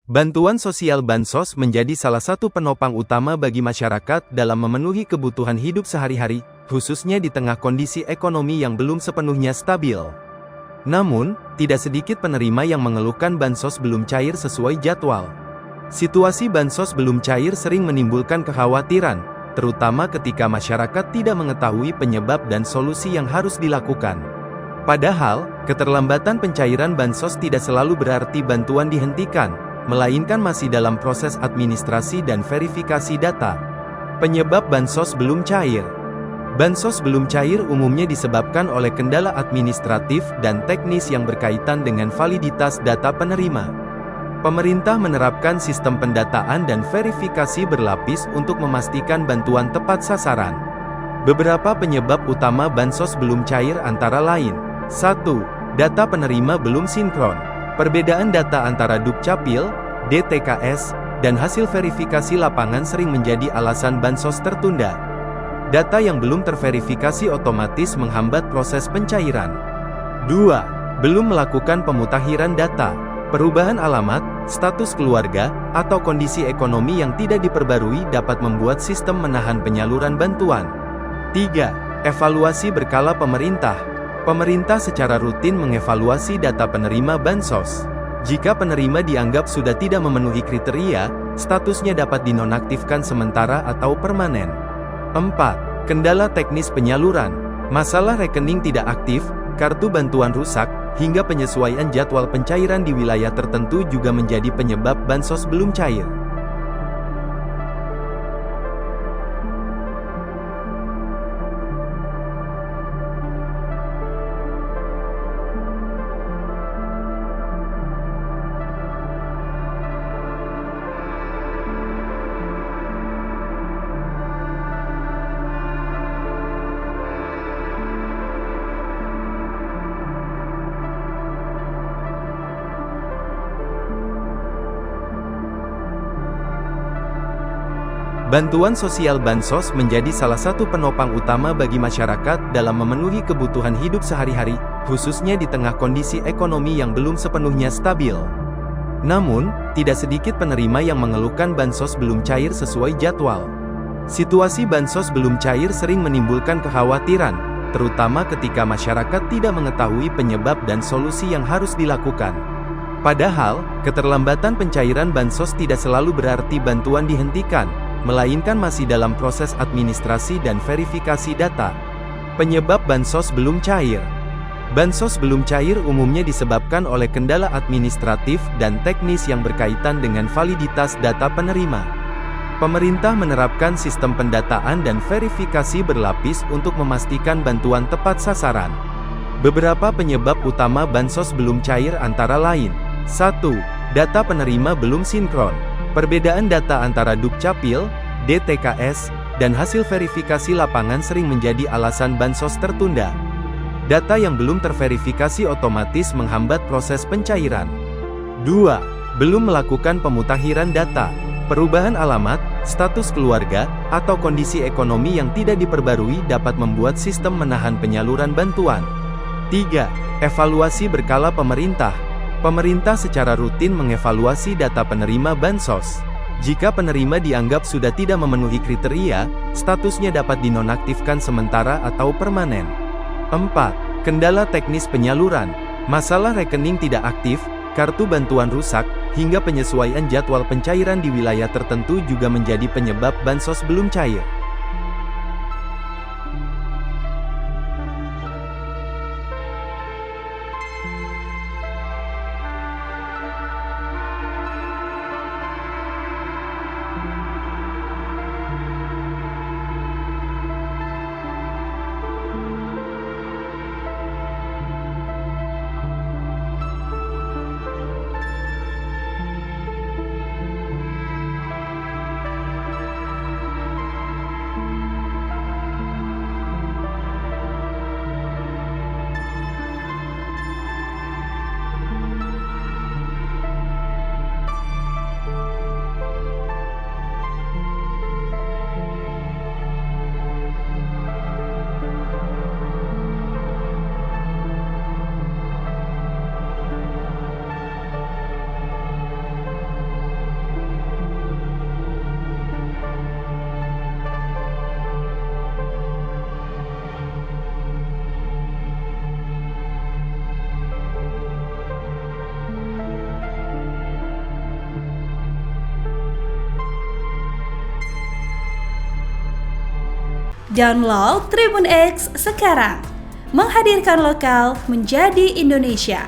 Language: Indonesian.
Bantuan sosial Bansos menjadi salah satu penopang utama bagi masyarakat dalam memenuhi kebutuhan hidup sehari-hari, khususnya di tengah kondisi ekonomi yang belum sepenuhnya stabil. Namun, tidak sedikit penerima yang mengeluhkan Bansos belum cair sesuai jadwal. Situasi Bansos belum cair sering menimbulkan kekhawatiran, terutama ketika masyarakat tidak mengetahui penyebab dan solusi yang harus dilakukan. Padahal, keterlambatan pencairan Bansos tidak selalu berarti bantuan dihentikan, melainkan masih dalam proses administrasi dan verifikasi data. Penyebab Bansos belum cair. Bansos belum cair umumnya disebabkan oleh kendala administratif dan teknis yang berkaitan dengan validitas data penerima. Pemerintah menerapkan sistem pendataan dan verifikasi berlapis untuk memastikan bantuan tepat sasaran. Beberapa penyebab utama Bansos belum cair antara lain: 1. Data penerima belum sinkron. Perbedaan data antara Dukcapil, DTKS, dan hasil verifikasi lapangan sering menjadi alasan Bansos tertunda. Data yang belum terverifikasi otomatis menghambat proses pencairan. 2. Belum melakukan pemutakhiran data. Perubahan alamat, status keluarga, atau kondisi ekonomi yang tidak diperbarui dapat membuat sistem menahan penyaluran bantuan. 3. Evaluasi berkala pemerintah. Pemerintah secara rutin mengevaluasi data penerima Bansos. Jika penerima dianggap sudah tidak memenuhi kriteria, statusnya dapat dinonaktifkan sementara atau permanen. 4. Kendala teknis penyaluran. Masalah rekening tidak aktif, kartu bantuan rusak, hingga penyesuaian jadwal pencairan di wilayah tertentu juga menjadi penyebab Bansos belum cair. Bantuan sosial Bansos menjadi salah satu penopang utama bagi masyarakat dalam memenuhi kebutuhan hidup sehari-hari, khususnya di tengah kondisi ekonomi yang belum sepenuhnya stabil. Namun, tidak sedikit penerima yang mengeluhkan Bansos belum cair sesuai jadwal. Situasi Bansos belum cair sering menimbulkan kekhawatiran, terutama ketika masyarakat tidak mengetahui penyebab dan solusi yang harus dilakukan. Padahal, keterlambatan pencairan Bansos tidak selalu berarti bantuan dihentikan, melainkan masih dalam proses administrasi dan verifikasi data. Penyebab Bansos belum cair. Bansos belum cair umumnya disebabkan oleh kendala administratif dan teknis yang berkaitan dengan validitas data penerima. Pemerintah menerapkan sistem pendataan dan verifikasi berlapis untuk memastikan bantuan tepat sasaran. Beberapa penyebab utama Bansos belum cair antara lain: 1. Data penerima belum sinkron. Perbedaan data antara Dukcapil, DTKS, dan hasil verifikasi lapangan sering menjadi alasan Bansos tertunda. Data yang belum terverifikasi otomatis menghambat proses pencairan. 2. Belum melakukan pemutakhiran data. Perubahan alamat, status keluarga, atau kondisi ekonomi yang tidak diperbarui dapat membuat sistem menahan penyaluran bantuan. 3. Evaluasi berkala pemerintah. Pemerintah secara rutin mengevaluasi data penerima Bansos. Jika penerima dianggap sudah tidak memenuhi kriteria, statusnya dapat dinonaktifkan sementara atau permanen. 4. Kendala teknis penyaluran. Masalah rekening tidak aktif, kartu bantuan rusak, hingga penyesuaian jadwal pencairan di wilayah tertentu juga menjadi penyebab Bansos belum cair. Download Tribun X sekarang. Menghadirkan lokal menjadi Indonesia.